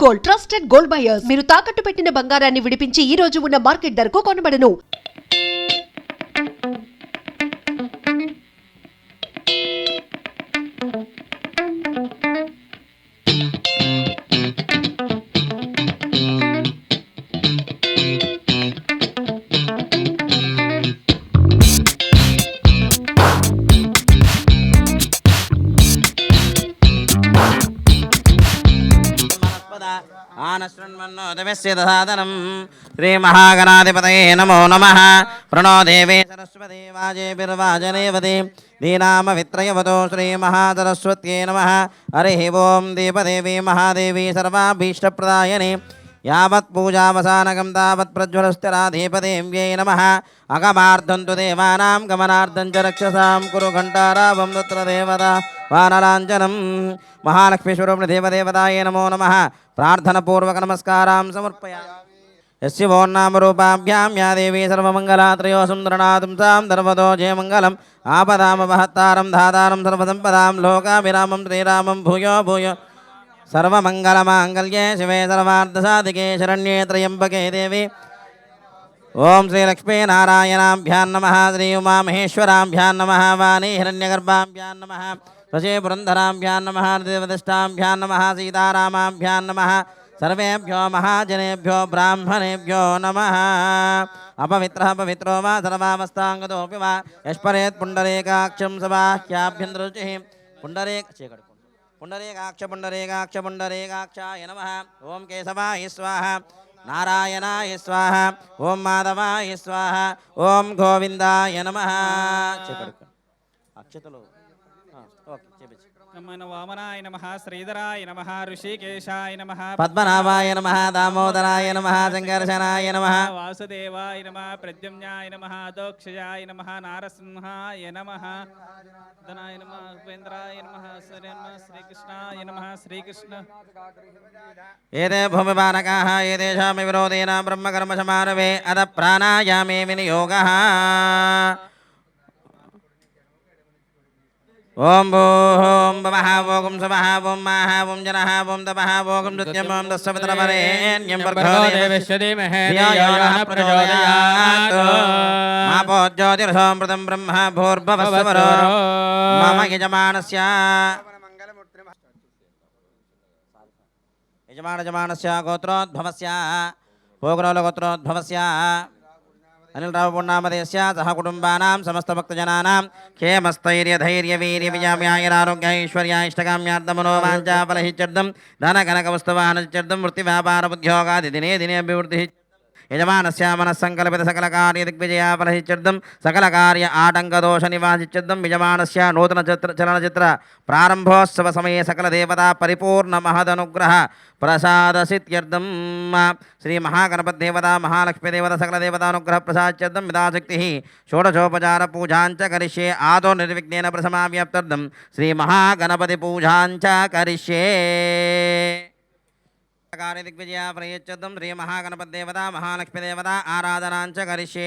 Gold, trusted gold buyers. మీరు తాకట్టు పెట్టిన బంగారాన్ని విడిపించి ఈ రోజు ఉన్న మార్కెట్ ధరకు కొనబడను. ఆనశృణ్వన్నోదవిశ్యదసాదనం శ్రీమహాగణాధిపతయే నమో నమః. ప్రణో దేవే సరస్వతి వాజేభిర్వాజనేవతి దీనామవిత్రయవతో శ్రీమహాసరస్వత్యై నమః. హరిః ఓం దేవదేవి మహాదేవి సర్వాభీష్టప్రదాయనే యావత్ పూజావసానకం తావత్ ప్రజ్వలస్తిరాధీపదేవ్యై నమః. అగమార్థం తు దేవానాం గమనార్థం చ రక్షసాం కురు ఘంటారావం తత్ర దేవతా వానరాంజనం. మహాలక్ష్మీస్వరూపిణి దేవదేవతాయే నమో నమః. ప్రార్థనపూర్వక నమస్కారాం సమర్పయామి. యస్య నామరూపాభ్యాం యా దేవీ సర్వమంగళాత్రయో సుందరనాథం సాం ధర్మదో జయమంగళం ఆపదామపహత్తారం ధాతారం సర్వసంపదాం లోకాభిరామం శ్రీరామం భూయో భూయో సర్వమంగళమాంగళ్యే శివే సర్వార్థసాధికే శరణ్యే త్రయంబకే దేవి. ఓం శ్రీ లక్ష్మీనారాయణాభ్యాం నమః. శ్రీ ఉమామహేశ్వరాభ్యాం నమః. వాణీ హిరణ్యగర్భాభ్యాం నమః. వశే పురంధరాభ్యాం నమః. దేవదష్టాభ్యాం నమః. సీతారామాభ్యాం నమః. సర్వేభ్యో మహాజనేభ్యో బ్రాహ్మణేభ్యో నమః. అపవిత్రః పవిత్రో వా సర్వావస్థాంగతోపి వా యష్పరేత్ పుండరీకాక్షం సబాహ్యాభ్యంతరుచిః పుండరీకాక్షాయ నమః. ఓం కేశవాయ స్వాహ. నారాయణాయ స్వాహ. ఓం మాధవాయ స్వాహ. ఓం గోవిందాయ నమః. అక్షతలు వామనాయ నమః. శ్రీధరాయ నమః. ఋషికేశాయ నమః. పద్మనాభాయ నమః. దామోదరాయ నమః. సంకర్షణాయ నమః. వాసుదేవాయ నమః. ప్రద్యుమ్నాయ నమః. అదోక్షజాయ నమః. నారసింహాయ నమః. ధనాయ నమః. ఉపేంద్రాయ నమః. శ్రీకృష్ణాయ నమః. శ్రీకృష్ణ ఏతే భూమిపాలకాః ఏతేషామి విరోధేన బ్రహ్మకర్మ సమారవే అద ప్రాణాయామే వినియోగః. ఓం భూం భవః ఓం స్వః ఓం మహః ఓం జనః ఓం తపః ఓం నృత్యం ఓం దస్సవితరవరేణ్యం భర్గో దేవస్య ధీమహి ధియో యో నః ప్రచోదయాత్. మాపో జ్యోతిర్సోమృతం బ్రహ్మ భూర్భువస్సువరో మమ యజమానస్య గోత్రోద్భవస్య గోత్రోద్భవస్య అనిలరావునామదేశ్య సహ కుటుంబానాం సమస్త భక్తజనానాం క్షేమస్థైర్యధైర్యవీర్యవిజయామ్యాయరారోగ్యైశ్వర్యాష్టకామ్యార్థమనోవాంఛాఫలహిత్యర్థం ధనకనకవస్తువాహనచిత్యర్థం వృత్తివ్యాపారబుద్ధ్యోగాది దినే దినే అభివృద్ధి యజమానస్య మనస్సంకల్పిత సకలకార్య దిగ్విజయాఫలహిత్యర్థం సకలకార్య ఆటంకదోష నివాసిత్యర్థం యజమానస్య నూతన చలనచిత్ర ప్రారంభోత్సవ సమయే సకల దేవతా పరిపూర్ణ మహదనుగ్రహ ప్రసాదసిత్యర్థం శ్రీ మహాగణపతి దేవత మహాలక్ష్మీ దేవత సకల దేవతానుగ్రహ ప్రసాద్యర్థం యథాశక్తి షోడశోపచార పూజాంచ కరిష్యే ఆదో నిర్విఘ్నేన ప్రసమావ్యాప్తర్థం శ్రీ మహాగణపతి పూజాంచ కరిష్యే. కార్య దిగ్విజయ ప్రయచ్చర్థం శ్రీ మహాగణపతి దేవత మహాలక్ష్మీ దేవత ఆరాధనాంచ కరిష్యే.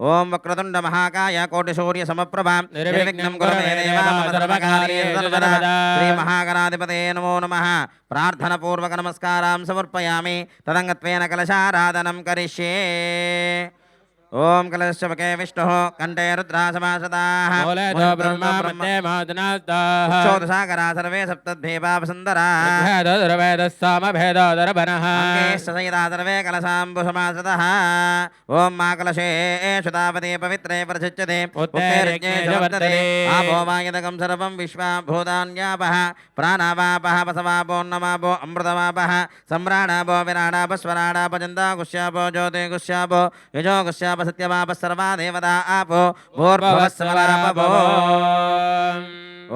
ఓం వక్రతుండ మహాకాయ కోటి సూర్య సమప్రభ నిర్విఘ్నం కురు మే దేవ మమ సర్వకార్యేషు సర్వదా. శ్రీ మహాగణాధిపతయే నమో నమః. ప్రార్థన పూర్వక నమస్కారాం సమర్పయామి. తదంగత్వేన కలశారాధనం కరిష్యే. ఓం కలశవకే విష్ణుః కంఠే రుద్రాసమాసదాః బ్రహ్మోదసాగరా సర్వే సప్తద్భీపావసుందరాః సర్వే కలశాంబుసమాసదః. ఓం మా కలశే శుతాపదే పవిత్రే ప్రసిచ్యతే ఆపో వాయదకం సర్వం విశ్వాభూతాన్యాపః ప్రాణావాపః వసవాపోన్నమాపో అమృతమాపః సమ్రాణాపో విరాడాపస్వరాడాప చందాగుష్యాపో జ్యోతిగుష్యాపో యజోగుష్యాప సత్యవాప సర్వా దేవతా ఆపో భూర్భువస్సమరాపో.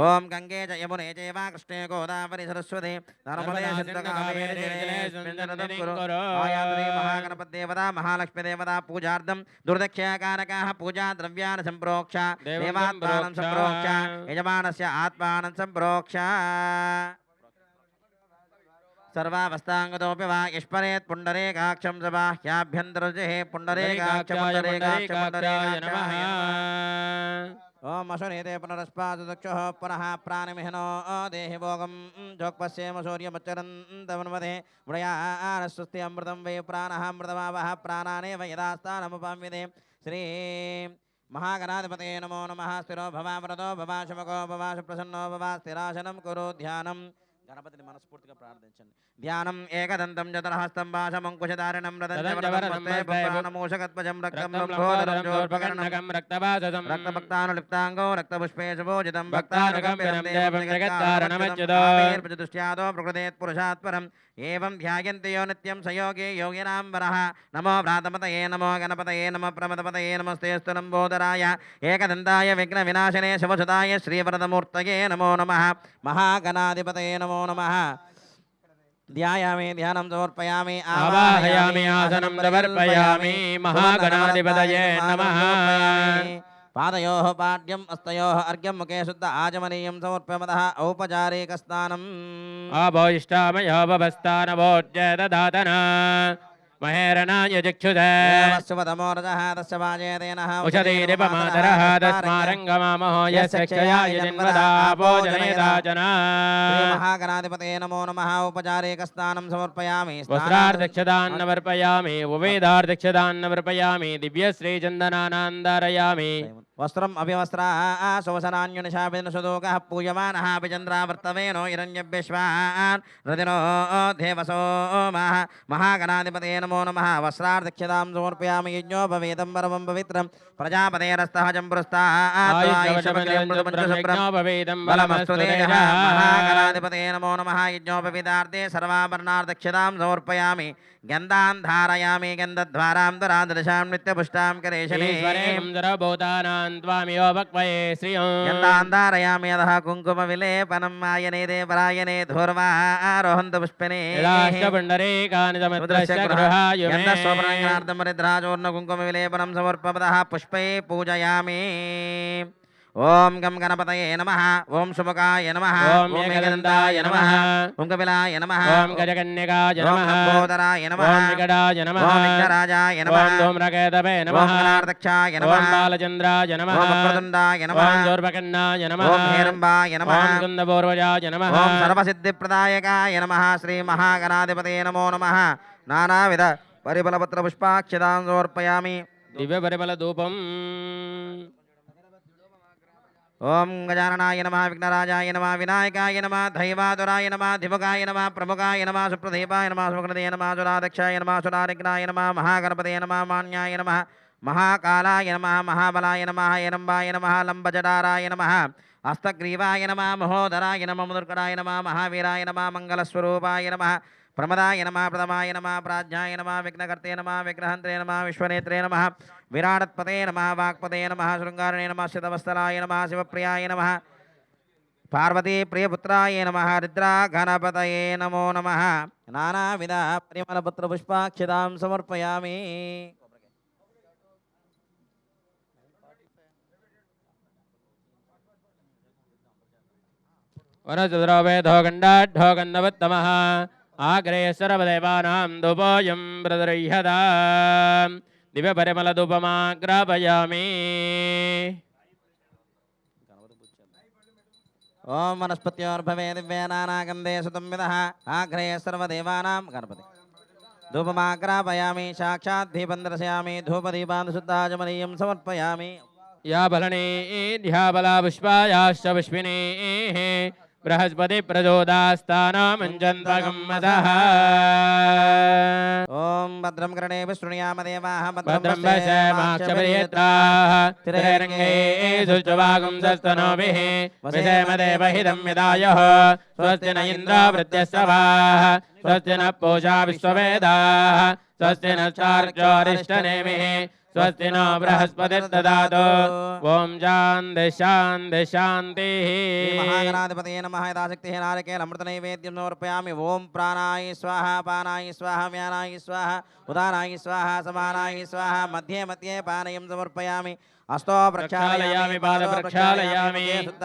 ఓం గంగే చ యమునే చైవ కృష్ణే గోదావరి సరస్వతి నర్మదే మహాగణపతి దేవత మహాలక్ష్మీ దేవత పూజార్థం దుర్దక్షకారకాః పూజా ద్రవ్యాన్ని సంప్రోక్ష దేవాత్మానం సంప్రోక్ష యజమానస్య ఆత్మానం సంప్రోక్ష. सर्वावस्थांगतोऽपि वा यष्परेत् पुण्डरीकाक्षं सबाह्याभ्यन्तरजिः पुण्डरीकाक्ष पुण्डरीकाक्ष पुण्डरीकाय नमः। ओम अशुनेते पुनरस्पादु दक्षः पुनः प्राणमिहनो देहि भोगं जोक्पस्येम सूर्यमच्चरन्तमन्वदे मृयानस्वस्ति अमृतं वै प्राणः अमृतमावः प्राणानेव यदास्तानमुपाम्यते श्री महागणाधिपतये नमो नमः स्थिरो भवामृतो भवाशुमको भवाशुप्रसन्नो भवा स्थिरासनं कुरु ध्यानं गणपतिनि मनस्फूर्तिగా ప్రార్థించండి ధ్యానం ఏకదంతం చతురహస్తం భాషమంకుశధారిణం రథంజవరనమూషకత్వజం రక్తం లంబోదరం జోర్భకర్ణకం రక్తవాససం రక్తభక్తానులిప్తాంగో రక్తపుష్పే శుభోజితం భక్తానుకంపితం దేవం జగత్కారణమచ్యుతో భక్తానుగంపిరమచ్యుతో ప్రకృతేత్ పురుషాత్పరం ఏవం ధ్యాయంతి యో నిత్యం సయోగే యోగినాం వరః నమో భ్రాతపతయే నమో గణపతయే నమో ప్రమదపతయే నమస్తేస్తు లంబోదరాయ ఏకదంతాయ విఘ్న వినాశనే శుభసుతాయ శ్రీవరదమూర్తయే నమో నమః మహాగణాధిపతయే నమో నమః ध्यायामि ध्यानं समर्पयामि आवाहयामि आसनं समर्पयामि महागणाधिपतये नमः पादयोः पाड्यम् हस्तयोः अर्घ्यं मुखे शुद्ध आचमनीयं समर्पयामः औपचारिकस्नानम् आभोष्टामयोपस्थानभोज्य ददातना महेरणाय चक्षुषे शुभतमोरजः तस्य वाजेतेनः उषधीरिपमातरः तस्मारङ्गमामहो यस्य क्षयाय जन्मदापोजनेदाचना महागणाधिपतये नमो नमः औपचारिकस्नानं समर्पयामि वस्त्रार्धक्षदान्नवर्पयामि उवेदार्धक्षदान्नवर्पयामि दिव्यश्रीचन्दनानान्दारयामि वस्त्रम् अभिवस्त्रा शोभसनान्युनिशाभिनुसुदोकः पूयमानः अभिचन्द्रावर्तवेनो हिरण्यभ्यश्वान् रतिनो देवसो महागणाधिपतये नमो नमः वस्त्रार्धक्षदां समर्पयामि यज्ञोपवेदं परमं पवित्रं प्रजापतेरस्तः महागणाधिपतये नमो नमः यज्ञोपवीतार्थे सर्वाभरणार्धक्षदां समर्पयामि गन्धान् धारयामि गन्धद्वारां दुरादृशां नित्यपुष्टां करेशने गन्धान् धारयामि अधः कुङ्कुमविलेपनं मायने देवरायने धूर्वारोहन्त पुष्पिने गन्धस्वप्राङ्गणार्धमरिद्राजोर्न कुङ्कुमविलेपनं समर्पपदः पुष्पै पूजयामि ओम गम गणपतये नमः ओम शुभकाय नमः ओम एकदन्ताय नमः ओम कपिलाय नमः ओम गजकन्यकाय नमः ओम लंबोदराय नमः ओम विकटाय नमः ओम विघ्नराजाय नमः ओम धूम्रकेतवे नमः ओम गणार्दक्षाय नमः ओम बालचन्द्राय नमः ओम वक्रतुण्डाय नमः ओम दूर्भकन्नाय नमः ओम हेरम्बाय नमः ओम कुन्दपूर्वजाय नमः ओम सर्वसिद्धिप्रदायकाय नमः श्री महागणाधिपतये नमो नमः नानाविध परिबलपत्रपुष्पाक्षतां समर्पयामि दिव्यपरिमलधूपम् ओम गजाननाय नमः विघ्नराजाय नमः विनायकाय नमः धैवातुराय नमः धिमुखाय नमः प्रमुखाय नमः सुप्रदीपाय नमः सुकृतये नमः सुराध्यक्षाय नमः सुरारिग्नाय नमः महागणपतये नमः मान्याय नमः महाकालाय नमः महाबलाय नमः हिरम्बाय नमः लंबजटाराय नमः हस्तग्रीवाय नमः महोदराय नमः मुदुर्कराय नमः महावीराय नमः मंगलस्वरूपाय नमः प्रमदाय नमः प्रथमाय नमः प्राज्ञाय नमः विघ्नकर्ते नमः विग्रहन्त्रे नमः विश्वनेत्रे नमः विराटपते नमः वाक्पते नमः शृंगारणे नमः शितवत्सलाय नमः शिवप्रियाय नमः पार्वती प्रियपुत्राय नमः रुद्रा गणपतये नमो नमः नानाविध परिमलपत्रपुष्पाक्षतां समर्पयामि वनचन्द्रोवेदो गण्डाढ्यो गन्धवत्तमः आग्रे सर्वदेवानां धूपोऽयं प्रदर्ह्यता दिव्यपरिमलधूपमाग्रापयामि ओम वनस्पत्योर्भवे दिव्यानानागन्धे सुतंविदः आग्रे सर्वदेवानां गणपति धूपमाग्रापयामि साक्षात् दीपं दर्शयामि धूपदीपान् शुद्धाचमनीयं समर्पयामि या बलने ध्याबला पुष्पायाश्च पुष्पिनेः बृहस्पति प्रचोदास्तानामञ्जन्त्वगम्मदः ओम भद्रं कर्णेभिः शृणुयाम देवाः भद्रं पश्येमाक्षपर्यत्राः स्थिरैरङ्गैः सुष्ठुवागुंसस्तनोभिः वसेमदेवहितं यदायुः स्वस्ति न इन्द्रो वृद्ध्यश्रवाः स्वस्ति न पूषा विश्ववेदाः स्वस्ति न चार्क्योरिष्टनेमिः स्वस्ति नो बृहस्पतिर्ददातु ओम शान्ति शान्ति शान्तिः महागणाधिपतये नमः यथाशक्तिः नारिकेलमृतनैवेद्यं समर्पयामि ओम प्राणाय स्वाहा पानाय स्वाहा व्यानाय स्वाहा उदानाय स्वाहा समानाय स्वाहा मध्ये मध्ये पानयं समर्पयामि अस्तो प्रक्षालयामि पादप्रक्षालयामि शुद्ध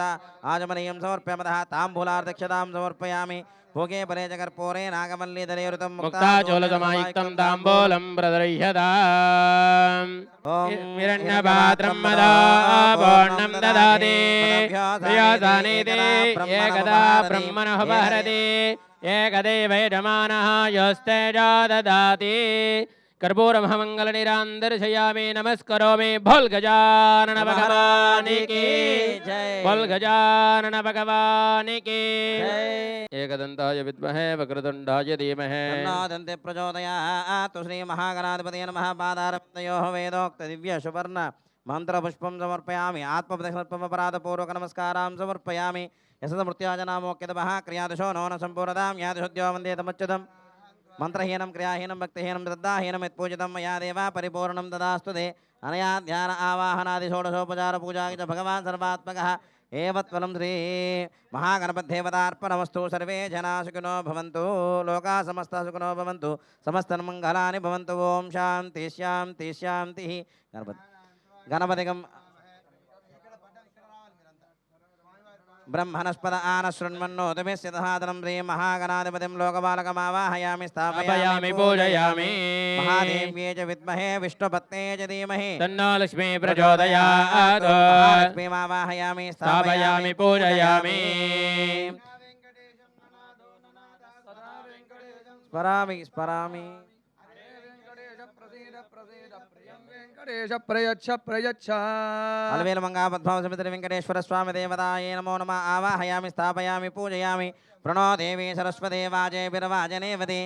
आचमनीयं समर्पयामः ताम्बूलार्धक्षतां समर्पयामि भोगे परे च कर्पूरे नागमल्लीधरेरुतं मुक्ताचोलसमायुक्तं ताम्बूलं प्रदर्श्यताम् हिरण्यपात्रं मदापूर्णं ददाति प्रियासानीति एकदा ब्रह्मणः बहरति एकदैव यजमानः यस्तेजा ददाति कर्पूरमहामङ्गलनिरान् दर्शयामि नमस्करोमि बोल गजानन भगवान् की जय बोल गजानन भगवान् की एकदन्ताय विद्महे वक्रतुण्डाय धीमहि तन्नो प्रचोदयात् श्रीमहागणाधिपतये नमः पादारविन्दयोः वेदोक्तदिव्यसुवर्ण मन्त्रपुष्पं समर्पयामि आत्मप्रदक्षिणमपराधपूर्वक नमस्कारां समर्पयामि यशदमृत्याजनामोक्यतमः क्रियादिशो नो न सम्पूर्णतां यादिशुद्ध्यो वन्दे तमुच्युतम् मंत्रहीनं क्रियाहीनं भक्तिहीनं श्रद्धाहीनं यत्पूजितं मया देवा परिपूर्णं तदास्तु ते अनया ध्यान आवाहनादि षोडशोपचार पूजा च भगवान् सर्वात्मकः एवत्फलं श्री महागणपतिदेवतार्पणमस्तु सर्वे जनाः सुखिनो भवन्तु लोकाः समस्ताः सुखिनो भवन्तु समस्तमङ्गलानि भवन्तु ओम शान्ति शान्ति शान्तिः गणपतिगं ब्रह्मणस्पद आनशृण्वन्नोतमेस्यतहादनं श्री महागणाधिपतिं लोकपालकमावाहयामि स्थापयामि पूजयामि महादेव्यै च विद्महे विष्णुपत्न्यै च धीमहि तन्नो लक्ष्मी प्रचोदयात् लक्ष्मीमावाहयामि स्थापयामि पूजयामि स्मरामि स्मरामि प्रयच्छ अलवेल मंगा पद्माव समिति वेंकटेश्वर स्वामी देवताये नमो नमः आवाहयामि स्थापयामि पूजयामि प्रणो देवी सरस्वती वाजे बिरवाजनेवती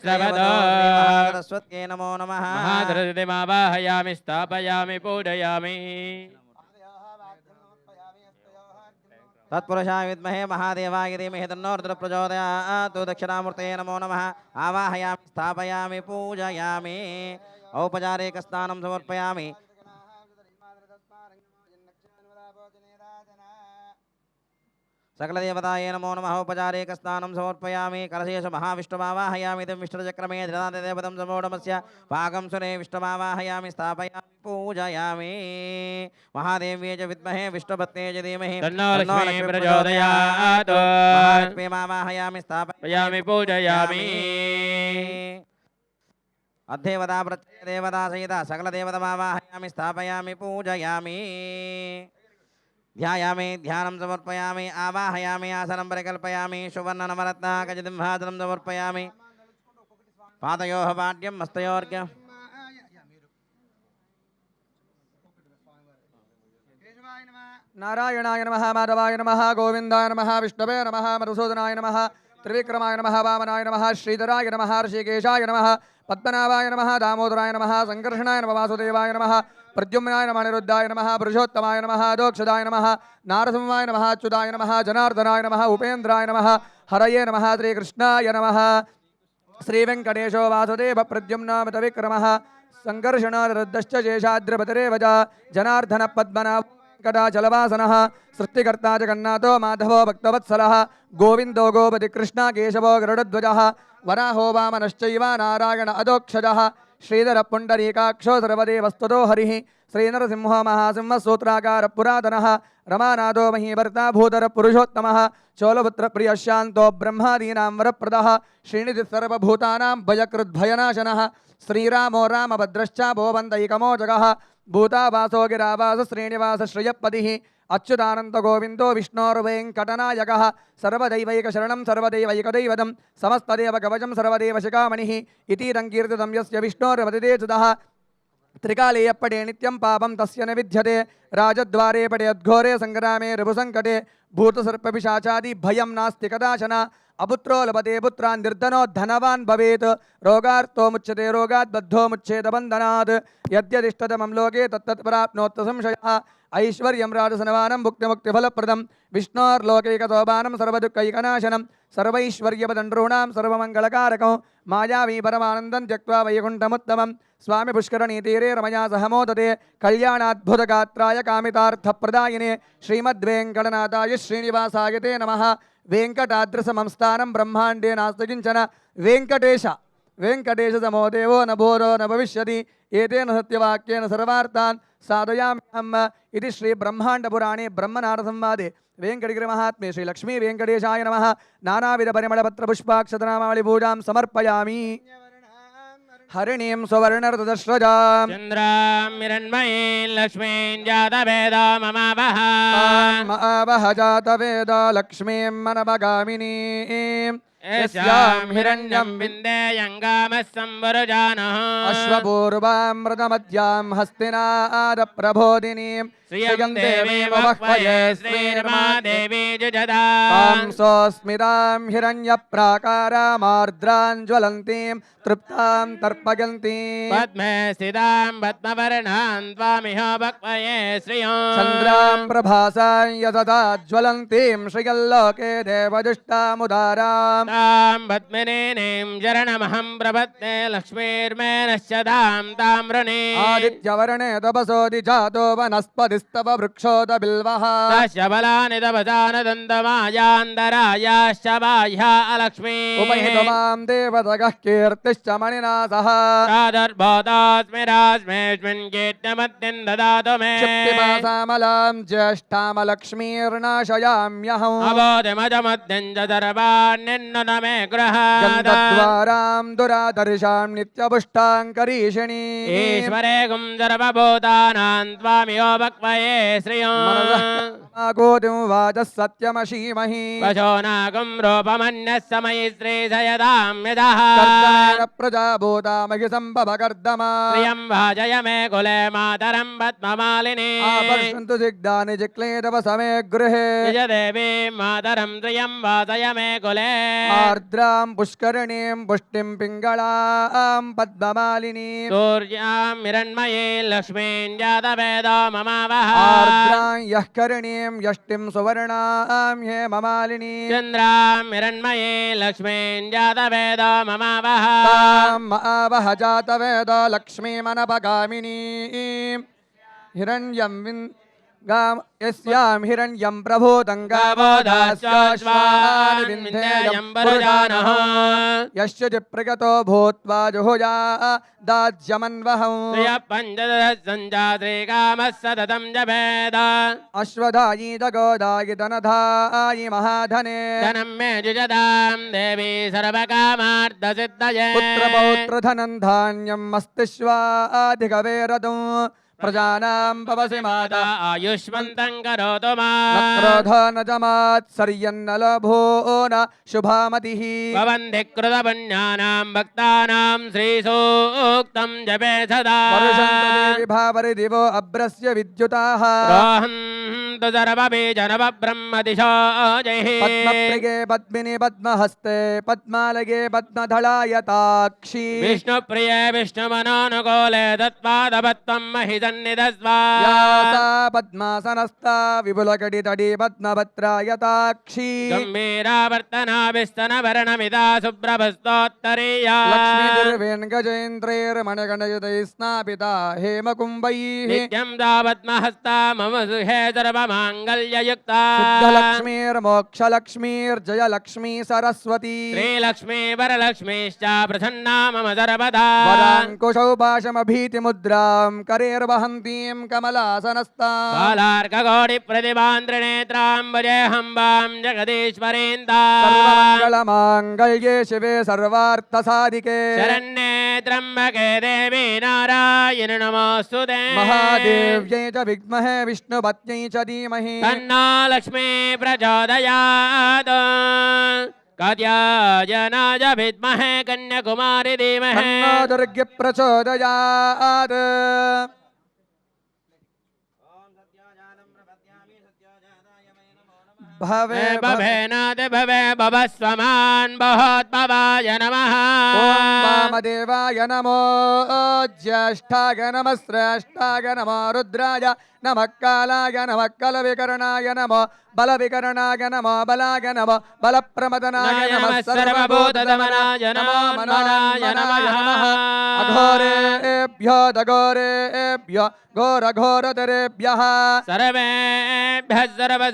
सरस्वत्यै नमो नमः महाधरतिमावाहयामि स्थापयामि पूजयामि तत्पुरुषाय विद्महे महादेवाय धीमहि तन्नो रुद्रः प्रचोदयात् दक्षिणामूर्तये नमो नमः आवाहयामि स्थापयामि पूजयामि औपचारिक स्नानं समर्पयामि सकलदेवताये नमो नमः औपचारिक स्नानं समर्पयामि कलशेष महाविष्णुमावाहयामि तं विष्णुचक्रमे धृतादेवतं समोढमस्य भागं सुरे विष्णुमावाहयामि स्थापयामि पूजयामि महादेव्यै च विद्महे विष्णुपत्न्यै च धीमहि तन्नो लक्ष्मी प्रचोदयात् महालक्ष्मीमावाहयामि स्थापयामि पूजयामि अध्येवता प्रत्ययदेवता सहिता सकलदेवतमावाहयामि स्थापयामि पूजयामि ध्यायामि ध्यानं समर्पयामि आवाहयामि आसनं परिकल्पयामि सुवर्णनवरत्नाकजदिंहासनं समर्पयामि पादयोः पाड्यं हस्तयोर्घ्यं नारायणाय नमः माधवाय नमः गोविन्दाय नमः विष्णवे नमः मधुसूदनाय नमः त्रिविक्रमाय नमः वामनाय नमः श्रीधराय नमः ऋषिकेशाय नमः पद्मनाभाय नमः दामोदराय नमः संकर्षणाय नमः वासुदेवाय नमः प्रद्युम्नाय नमः अनिरुद्धाय नमः पुरुषोत्तमाय नमः अदोक्षदाय नमः नारसिंहाय नमः अच्युताय नमः जनार्दनाय नमः उपेन्द्राय नमः हरये नमः श्रीकृष्णाय नमः श्रीवेङ्कटेशो वासुदेव प्रद्युम्नामतविक्रमः संकर्षणादृद्धश्च शेषाद्रिपतिरे वज जनार्दन पद्मनाभ कटाचलवासनः सृष्टिकर्ता जगन्नाथो माधवो भक्तवत्सलः गोविन्दो गोपति कृष्ण केशवो गरुडध्वजः वराहो वामनश्चैव नारायण अदोक्षजः श्रीधर पुण्डरीकाक्षो सर्वदेवस्तुतो हरिः श्रीनरसिंहो महासिंहसूत्राकार पुरातनः रमानाथो महीभर्ता भूधर पुरुषोत्तमः चोलपुत्रप्रियः शान्तो ब्रह्मादीनां वरप्रदः श्रीनिधिः सर्वभूतानां भयकृद्भयनाशनः श्रीरामो रामभद्रश्च भोवन्तैकमोजगः भूतावासो गिरावास श्रीनिवास श्रियपतिः अच्युतानंद गोविंदो विष्णोर्वेङ्कटनायकः सर्वदैवैकशरणं सर्वदैवैकदैवतं समस्तदेव कवचं सर्वदेव शिखामणिः इति रङ्कीर्तितं यस्य विष्णोर्वदिते सुतः त्रिकालेयपटे नित्यं पापं तस्य न विद्यते राजद्वारे पटे अद्घोरे संग्रामे रिपुसङ्कटे भूतसर्पपिशाचादि भयं नास्ति कदाचन अपुत्रो लभते पुत्रान् निर्धनो धनवान् भवेत् रोगार्तो मुच्यते रोगात् बद्धो मुच्येत बन्धनात् यद्यदिष्टतमं लोके तत्तत् प्राप्नोत् संशयः ऐश्वर्यं राजसनवानं भुक्तिमुक्तिफलप्रदं विष्णोर्लोकैकसोपानं सर्वदुःखैकनाशनं सर्वैश्वर्यपदण्डॄणां सर्वमङ्गलकारकं मायावी परमानन्दं त्यक्त्वा वैकुण्ठमुत्तमं स्वामी पुष्करणीतीरे रमया सह मोदते कल्याणाद्भुतगात्राय कामितार्थप्रदायिने श्रीमद्वेङ्कटनाथाय श्रीनिवासाय ते नमः वेङ्कटाद्रिसमं स्थानं ब्रह्माण्डे नास्ति किञ्चन वेङ्कटेश समो देवो न भूतो न भविष्यति एतेन सत्यवाक्येन सर्वार्थान् साधयाम्यहम् इति श्री ब्रह्माण्डपुराणे ब्रह्मनारदसंवादे वेंकटगिरिमहात्म्ये श्री लक्ष्मी वेंकटेशाय नमः नानाविध परिमलपत्रपुष्पाक्षतनामावळि पूजां समर्पयामि हरिणीं सुवर्णरतदश्रजां चन्द्रां हिरण्मयीं लक्ष्मीं जातवेदो ममावह आवह जातवेद लक्ष्मीं मनपगामिनीं यस्यां हिरण्यं विन्देयङ्गामः संवरुजानः अश्वपूर्वामृतमध्यां हस्तिनादप्रबोधिनीं श्रियं देवीं वह्वये श्रीर्मा देवी जुजदा सोऽस्मितां हिरण्यप्राकारामार्द्रां ज्वलन्तीं तृप्तां तर्पयन्तीं पद्मे स्थितां पद्मवर्णां त्वामिह वह्वये श्रियं चन्द्रां प्रभासां यतता ज्वलन्तीं श्रियल्लोके देवजुष्टामुदारां तां पद्मिनीं शरणमहं प्रपद्ये लक्ष्मीर्मे नश्यतां ताम्रणे आदित्यवर्णे तपसोऽधि जातो वनस्पतिस्तव वृक्षोत बिल्वः तस्य बलानि तपसानदन्तमायान्तरायाश्च बाह्या अलक्ष्मी उपहितवां देवतगः कीर्तिश्च मणिना सह प्रादुर्भूतोऽस्मि रास्मेऽस्मिन् कीर्त्यमद्यं ददातु मे क्षिप्तिपासामलां ज्येष्ठामलक्ष्मीर्नाशयाम्यहम् अबोधिमजमद्यं च सर्वाण्यन्नुत मे गृहात् गन्धद्वारां दुरादर्शां नित्यपुष्टां करीषिणी ईश्वरे गुं सर्वभूतानां त्वामिहो वक्वये श्रियं कोटिं वाचः सत्यमशीमहि वशोनागुं रूपमन्यः समयि श्रीशयदां यदः कर्दमेन प्रजाभूतामहि सम्भवकर्दमा प्रियं भाजय मे कुले मातरं पद्ममालिनी आपश्यन्तु सिग्धानि चिक्लेदव समे गृहे निजदेवीं मातरं प्रियं वासय मे कुले आर्द्रां पुष्करणीं पुष्टिं पिङ्गळां पद्ममालिनीं सूर्यां हिरण्मयीं लक्ष्मीं जातवेदो ममावह आर्द्रां यः करणीं यष्टिं सुवर्णां हेममालिनीं चन्द्रां हिरण्मयीं लक्ष्मीं जातवेदो ममावह तां आवह जातवेद लक्ष्मीमनपगामिनीं हिरण्यं यस्यां हिरण्यं प्रभूतं गावोदास्याश्वानि विन्ध्येयं वरुजानः यस्य प्रगतो भूत्वा जुहुया दाज्यमन्वहं प्रियपञ्चदशसञ्जात्रिकामः सततं जपेद अश्वधायी दगोदायि धनधायि महाधने धनं मे जुजदां देवी सर्वकामार्थसिद्धये पुत्रपौत्रधनं धान्यं मस्तिष्वाधिकवेरदं प्रजानां भवसि माता आयुष्मन्तं करोतु मा क्रोध न जमात्सर्यन्न लभो न शुभामतिः भवन्ति कृतपुण्यानां भक्तानां श्रीसूक्तं जपे सदा वर्षन्तु भावरि दिवो अभ्रस्य विद्युताः रोहन्तु सर्वबीजनवब्रह्मदिशो जैः पद्मप्रिये पद्मिनि पद्महस्ते पद्मालये पद्मधलायताक्षी विष्णुप्रिये विष्णुमनोनुकूले तत्पादपत्वं महिसन्निधस्वा या सा पद्मासनस्था विपुलकटितटी पद्मभद्रायताक्षी गम्भीरावर्तनाभिस्तनवर्णमिदा सुप्रभस्तोत्तरीया लक्ष्मीर्वेङ्गजेन्द्रैर्मणगणयुतैः स्नापिता हेमकुम्भैः नित्यं तावत्महस्ता मम सुहे सर्वमाङ्गल्ययुक्ता सिद्धलक्ष्मीर्मोक्षलक्ष्मीर्जयलक्ष्मी सरस्वती श्रीलक्ष्मी वरलक्ष्मीश्च प्रसन्ना मम सर्वदा वराङ्कुशौ पाशमभीतिमुद्रां करेर्वहन्तीं कमलासनस्तां बालार्ककोटिप्रतिभान्द्रिनेत्राम्बुजेऽहम्बां जगदीश्वरीन्दा सर्वमङ्गलमाङ्गल्ये शिवे सर्वार्थसाधिके शरण्ये त्र्यम्बके देवी नारायणि नमोऽस्तुते महादेव्यै च विद्महे विष्णुपत्न्यै च धीमहि तन्नो लक्ष्मी प्रचोदयात् कात्यायनाय विद्महे कन्याकुमारी धीमहि तन्नो दुर्गे प्रचोदयात् भवे भवेनाथ भवे भवस्वमान् बहोद्भवाय नमः ॐ वामदेवाय नमो ज्येष्ठाय नमः श्रेष्ठाय नमो रुद्राय नमः कालाय नमः कलविकरणाय नमो बलविकरणाय नमो बलाय नमो बलप्रमदनाय नमः सर्वभूतदमनाय नमो मनाय नमः अघोरेभ्यो दघोरेभ्यो घोरघोरतरेभ्यः सर्वेभ्यः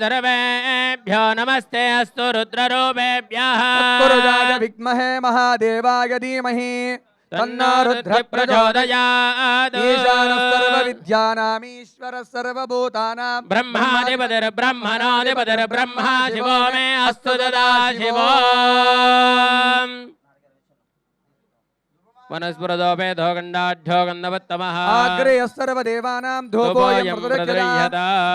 सर्वेभ्यो नमस्ते अस्तु रुद्ररूपेभ्यः तत्पुरुषाय विद्महे महादेवाय धीमहि तन्नो रुद्रः प्रचोदयात् ईशानः सर्वविद्यानामीश्वरः सर्वभूतानां ब्रह्माधिपतिर्ब्रह्मणोऽधिपतिर्ब्रह्मा शिवो मे अस्तु सदाशिवो वनस्पतिर्दोपेदो गण्डाढ्यो गन्धवत्तमः आग्रेयः सर्वदेवानां धूपोऽयं प्रदक्षिणः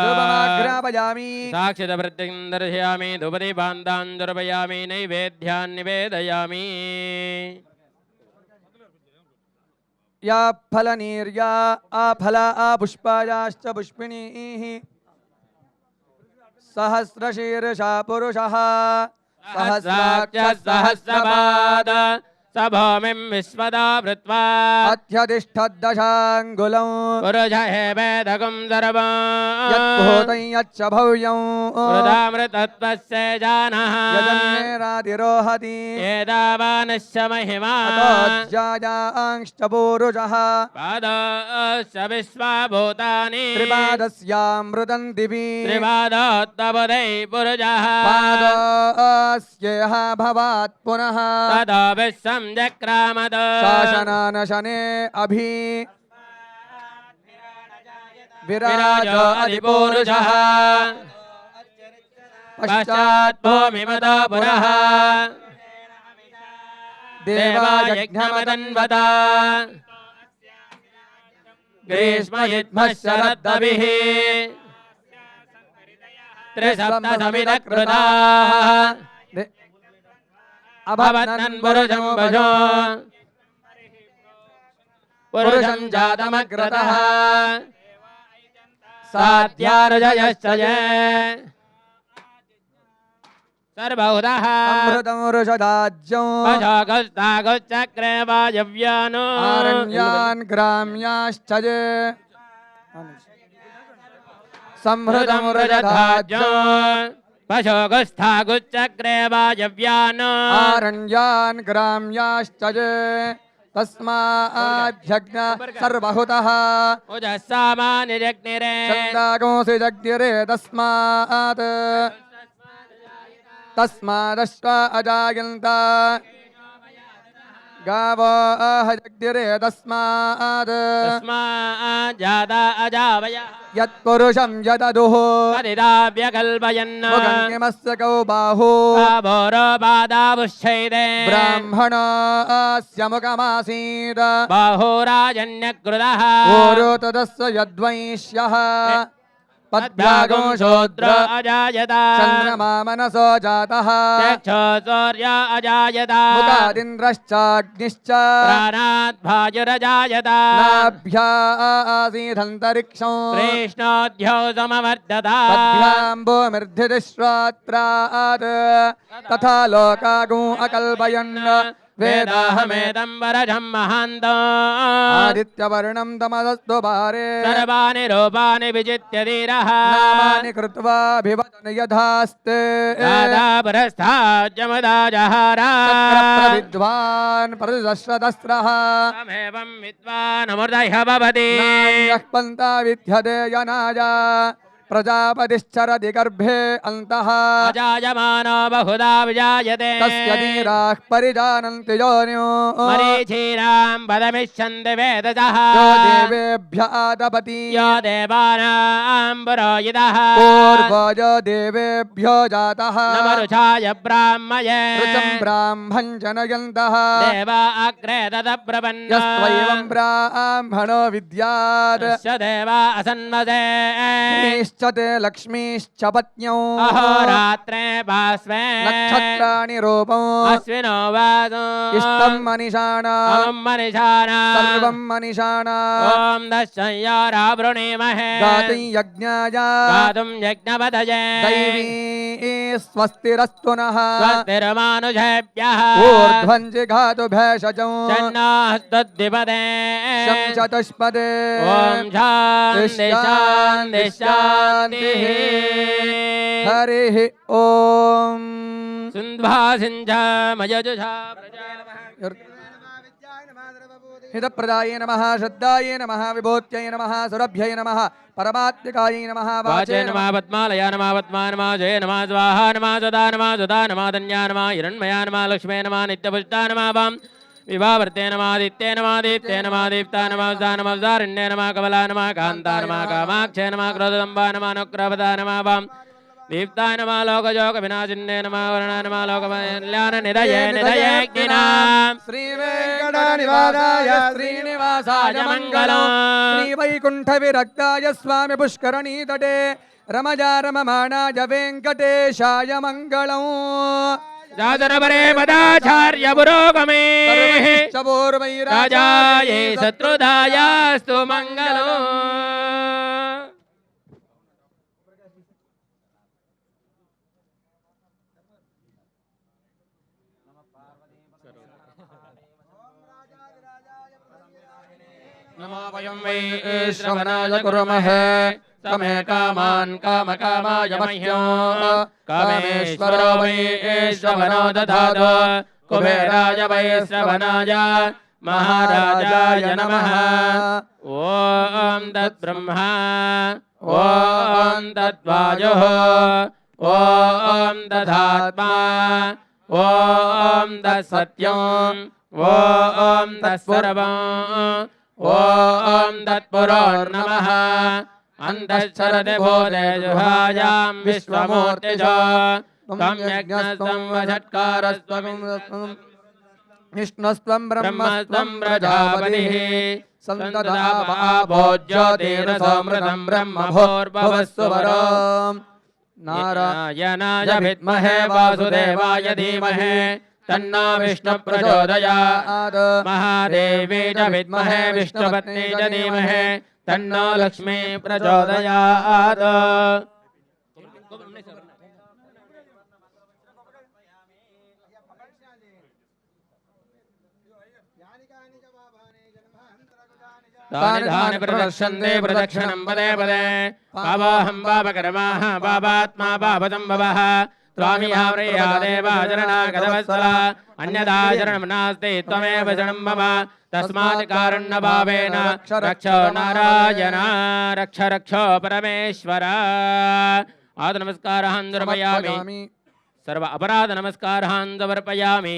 धूपमाघ्रापयामि साक्षितभृत्यं दर्शयामि धूपदीपान्तान् दर्पयामि नैवेद्यान् निवेदयामि या फलनीर्या आफला आपुष्पायाश्च पुष्पिणीः सहस्रशीर्षा पुरुषः सहस्राक्ष सहस्रपाद स भूमिं विश्वदा वृत्वा अत्यतिष्ठद्दशाङ्गुलं पुरुष हेवेदकं सर्वम् यद्भूतं यच्च भव्यं वृदामृतत्वस्य जानः यजन्मेरातिरोहति एतावानश्च महिमा ततोऽध्यायाङ्श्च पूरुषः पादश्च विश्वभूतानि त्रिपादस्यामृतं दिवि त्रिपादोत्तपदै पुरुषः पादस्येह भवात् पुनः ततो विश्वं जक्रामद शासनानशने अभि विराजो अधिपुरुषः पश्चात् भूमिमतो पुरः देवायज्ञमदन्वता ग्रीष्मयुग्मः शरद्दभिः त्रिसप्तसमितकृताः अभवन् पुरुषं वशो पुरुषं जातमग्रतः साध्यारुजयश्च सर्वहुतः अमृतं वृषदाज्यं पशोगस्तागुश्चक्रे वायव्यानो आरण्यान् ग्राम्याश्च ये संहृतं वृषदाज्यं पशोगस्थागुश्चक्रे वायव्यानो आरण्यान् ग्राम्याश्च ये तस्माद्यज्ञ सर्वहुतः उजस्सामानिजग्निरे छन्दागोऽसि जग्निरे तस्मादश्व अजायन्त गावो जग्निरे तस्माज्जाता अजावयः यत्पुरुषं यददुः कदिदाव्यकल्पयन् मुखङ्गिमस्य कौ बाहु बाहोरोपादावुश्चैदे ब्राह्मणस्य मुखमासीत् बाहोराजन्यकृतः ऊरो तदस्य यद्वैष्यः पद्भ्यागो शूद्र अजायत चन्द्रमा मनसो जातः चक्षो सूर्य अजायत मुखादिन्द्रश्चाग्निश्च प्राणाद्भाजुरजायत नाभ्या आसीदन्तरिक्षं कृष्णोऽध्यो समवर्धत पद्भ्याम्बोमिर्धितिश्रोत्रात् तथा लोकागो अकल्पयन् वेदाहमेदं वरजं महान्तम् आदित्यवर्णं तमदस्तु भारे सर्वाणि रूपाणि विजित्य धीरः नामानि कृत्वा भिवदन् यथास्ते दादा पुरस्ताज्जमदा जहारा विद्वान् प्रतिदश्रतस्रः तमेवं विद्वानमृतः भवति नान्यः पन्था विद्यते यनाय प्रजापतिश्चरति गर्भे अन्तः अजायमानो बहुधा विजायते तस्य धीराः परिजानन्ति योन्यो मरीचीनां पदमिच्छन्ति वेदसः यो देवेभ्य आतपति यो देवानां पुरोहितः पूर्वो यो देवेभ्यो जातः नमरुषाय ब्राह्मये ऋचं ब्राह्मं जनयन्तः देवा अग्रे तदब्रवन् यस्त्वैवं ब्राह्मणो विद्यात् स देवा असन्वसे ते लक्ष्मीश्च पत्न्यौ अहोरात्रे भास्वे नक्षत्राणि रूपम् अश्विनो वासो इष्टं मनिषाणाम् मनिषाणाम् सर्वं मनिषाणाम् ॐ दशय्यारावृणीमहे गातुं यज्ञाय गातुं यज्ञपतये दैवी स्वस्तिरस्तु नः स्वस्तिर्मानुषेभ्यः ऊर्ध्वं जिघातु भेषजौ षण्णास्तद्विपदे शं चतुष्पदे ॐ शान्ति शान्ति शान्तिः हरिः ॐ सुन्ध्वा सिञ्झा मयजुषा प्रजा हितप्रदाय नमः श्रद्धाय नमः विभूत्यै नमः सुरभ्यै नमः परमात्मिकायै नमः वाचे नमः पद्मालया नमः पद्मा नमः जय नमः स्वाहा नमः सदा नमः सुधा नमः धन्या नमः हिरण्मया नमः लक्ष्मे नमः नित्यपुष्टा नमः वां विभावर्ते नमादित्ये नमादित्ये नमादिप्ता नमस्ता नमस्तारण्ये नमः कमला नमः कान्ता नमः कामाक्षे नमः क्रोधदम्बा नमः अनुग्रहपदा नमः वाम दीप्ताय नमः लोकजोग विनाशिन्ये नमः वर्णाय नमः लोककल्याण निधये निधयेऽग्निनाम् श्री वेङ्कटनिवासाय श्रीनिवासाय मङ्गलम् श्री वैकुण्ठ विरक्ताय स्वामी पुष्करणी तटे रमजा रममाणाय वेङ्कटेशाय मङ्गलम् सादरपरे पदाचार्य पुरोगमे राजाये शत्रुधायास्तु मङ्गलम् नमो वयं वै श्रवणाय कुर्महे समे कामान् कामकामाय मह्यं कामेश्वरो वै श्रवणो दधातु कुबेराय वै श्रवणाय महाराजाय नमः ॐ तद्ब्रह्मा ॐ तद्वायुः ॐ तदात्मा ॐ तत्सत्यम् ॐ तत्सर्वम् ॐ तत्पुरोर्नमः अन्तश्चरति भूते जुहायां विश्वमूर्तिज त्वं यज्ञस्त्वं वषट्कारस्त्वं विष्णुस्त्वं ब्रह्मस्त्वं प्रजापतिः सन्ततापाभोज्योतिरसोमृतं ब्रह्मभोर्भवस्सु वरम् नारायणाय विद्महे वासुदेवाय धीमहि तन्नो विष्णु प्रचोदयात् महादेवी च विद्महे विष्णुपत्नी च धीमहि तन्नो लक्ष्मी प्रचोदयात् तानि तानि प्रदर्शन्ते प्रदक्षिणं पदे पदे पावाहं पापकर्माः पापात्मा पापसम्भवः त्वामिहा प्रिया देवाचरणागतवत्सला अन्यदाचरणं नास्ति त्वमेव शरणं मम तस्मात् कारुण्यभावेन रक्ष नारायण रक्ष रक्ष परमेश्वर आद नमस्कारान् समर्पयामि सर्व अपराध नमस्कारान् समर्पयामि